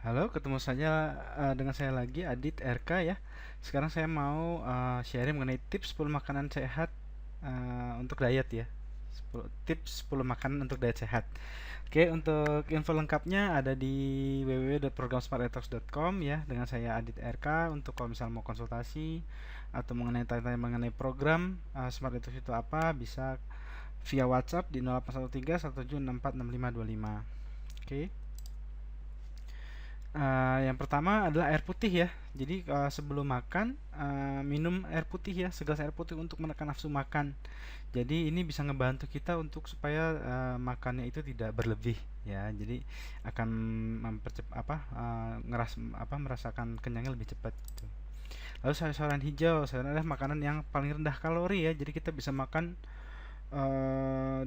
Halo, ketemu saja dengan saya lagi Adit RK ya. Sekarang saya mau sharing mengenai tips 10 makanan sehat untuk diet ya. 10 tips 10 makanan untuk diet sehat. Oke, untuk info lengkapnya ada di www.programsmartdetox.com ya, dengan saya Adit RK. Untuk kalau misalnya mau konsultasi atau mengenai tanya-tanya mengenai program Smart Detox itu apa, bisa via WhatsApp di 0813 1764 6525. Oke. Yang pertama adalah air putih ya. Jadi sebelum makan minum air putih ya, segelas air putih untuk menekan nafsu makan. Jadi ini bisa ngebantu kita untuk supaya makannya itu tidak berlebih ya. Jadi akan mempercepat merasakan kenyangnya lebih cepat gitu. Lalu sayur-sayuran hijau, sayuran adalah makanan yang paling rendah kalori ya. Jadi kita bisa makan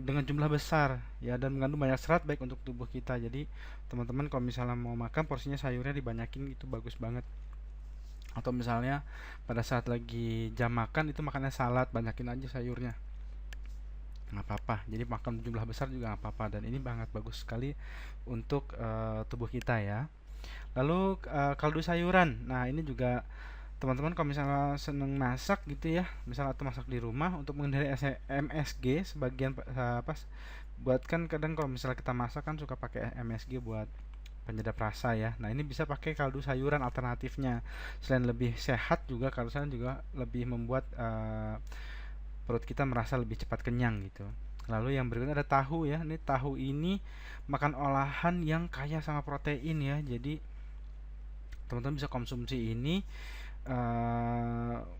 dengan jumlah besar ya dan mengandung banyak serat baik untuk tubuh kita. Jadi teman-teman kalau misalnya mau makan porsinya sayurnya dibanyakin itu bagus banget. Atau misalnya pada saat lagi jam makan itu makannya salad, banyakin aja sayurnya. Nggak apa-apa. Jadi makan jumlah besar juga nggak apa-apa dan ini sangat bagus sekali untuk tubuh kita ya. Lalu kaldu sayuran. Nah, ini juga teman-teman kalau misalnya seneng masak gitu ya, misalnya atau masak di rumah untuk menghindari MSG sebagian apa buat kan kadang kalau misalnya kita masak kan suka pakai MSG buat penyedap rasa ya. Nah, ini bisa pakai kaldu sayuran alternatifnya. Selain lebih sehat juga kaldu sayuran juga lebih membuat perut kita merasa lebih cepat kenyang gitu. Lalu yang berikutnya ada tahu ya. Ini tahu ini makan olahan yang kaya sama protein ya. Jadi teman-teman bisa konsumsi ini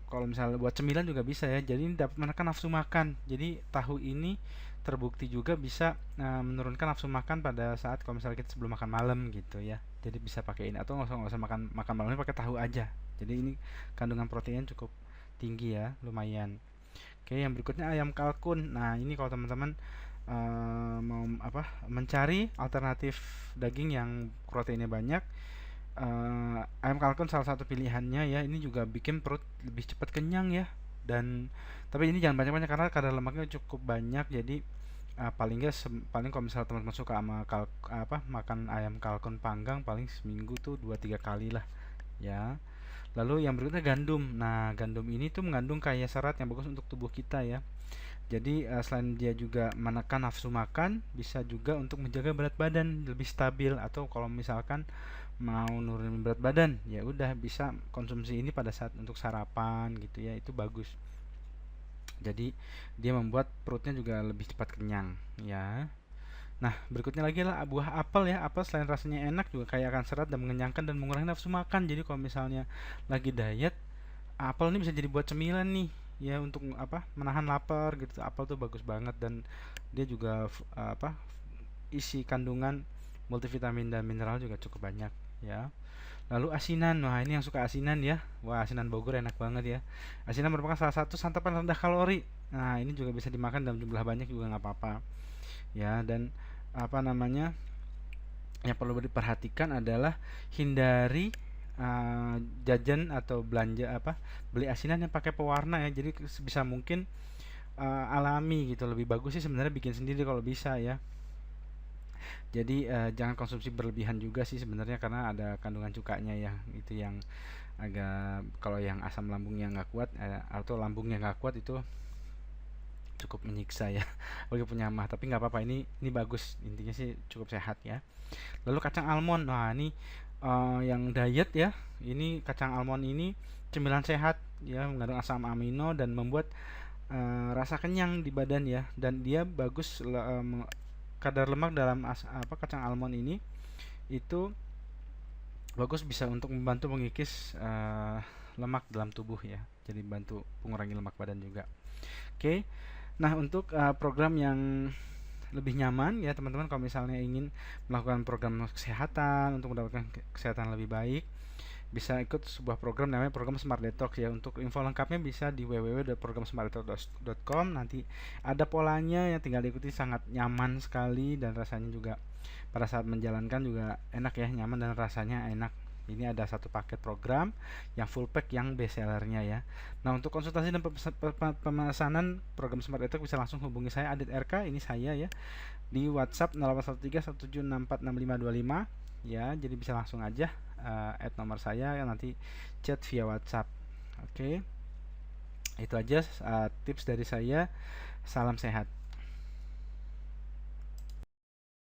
kalau misalnya buat cemilan juga bisa ya. Jadi ini dapat menekan nafsu makan. Jadi tahu ini terbukti juga bisa menurunkan nafsu makan pada saat kalau misalnya kita sebelum makan malam gitu ya. Jadi bisa pakai ini atau nggak usah makan makan malamnya pakai tahu aja. Jadi ini kandungan protein cukup tinggi ya, lumayan. Oke, yang berikutnya ayam kalkun. Nah, ini kalau teman-teman mau mencari alternatif daging yang proteinnya banyak, ayam kalkun salah satu pilihannya ya. Ini juga bikin perut lebih cepat kenyang ya. Dan tapi ini jangan banyak-banyak karena kadar lemaknya cukup banyak. Jadi paling enggak paling kalau misalnya teman-teman suka sama makan ayam kalkun panggang paling seminggu tuh 2 3 kali lah ya. Lalu yang berikutnya gandum. Nah, gandum ini tuh mengandung kaya serat yang bagus untuk tubuh kita ya. Jadi selain dia juga menekan nafsu makan, bisa juga untuk menjaga berat badan lebih stabil. Atau kalau misalkan mau nurunin berat badan, ya udah bisa konsumsi ini pada saat untuk sarapan gitu ya, itu bagus. Jadi dia membuat perutnya juga lebih cepat kenyang ya. Nah, berikutnya lagi adalah buah apel ya. Apel selain rasanya enak juga kaya akan serat dan mengenyangkan dan mengurangi nafsu makan. Jadi kalau misalnya lagi diet, apel ini bisa jadi buat cemilan nih ya untuk menahan lapar gitu. Apel tuh bagus banget dan dia juga isi kandungan multivitamin dan mineral juga cukup banyak ya. Lalu asinan. Wah, ini yang suka asinan ya. Wah, asinan Bogor enak banget ya. Asinan merupakan salah satu santapan rendah kalori. Nah, ini juga bisa dimakan dalam jumlah banyak juga nggak apa-apa ya. Dan apa namanya, yang perlu diperhatikan adalah hindari jajan atau belanja beli asinan yang pakai pewarna ya. Jadi sebisa mungkin alami gitu. Lebih bagus sih sebenarnya bikin sendiri kalau bisa ya. Jadi jangan konsumsi berlebihan juga sih sebenarnya karena ada kandungan cukanya ya. Itu yang agak, kalau yang asam lambungnya nggak kuat atau lambungnya nggak kuat itu cukup menyiksa ya bagi penyamah. Tapi nggak apa-apa, ini bagus, intinya sih cukup sehat ya. Lalu kacang almond. Nah, ini yang diet ya. Ini kacang almond ini cemilan sehat ya, mengandung asam amino dan membuat rasa kenyang di badan ya. Dan dia bagus kadar lemak dalam kacang almond ini itu bagus, bisa untuk membantu mengikis lemak dalam tubuh ya. Jadi bantu mengurangi lemak badan juga. Oke. Nah, untuk program yang lebih nyaman ya teman-teman, kalau misalnya ingin melakukan program kesehatan untuk mendapatkan kesehatan lebih baik, bisa ikut sebuah program namanya program Smart Detox ya. Untuk info lengkapnya bisa di www.programsmartdetox.com. Nanti ada polanya yang tinggal diikuti, sangat nyaman sekali dan rasanya juga pada saat menjalankan juga enak ya, nyaman dan rasanya enak. Ini ada satu paket program yang full pack yang best sellernya ya. Nah, untuk konsultasi dan pemesanan program Smart Detox bisa langsung hubungi saya Adit RK, ini saya ya, di WhatsApp 0813 1764 6525. ya. Jadi bisa langsung aja add nomor saya, nanti chat via WhatsApp. Oke, itu aja tips dari saya. Salam sehat.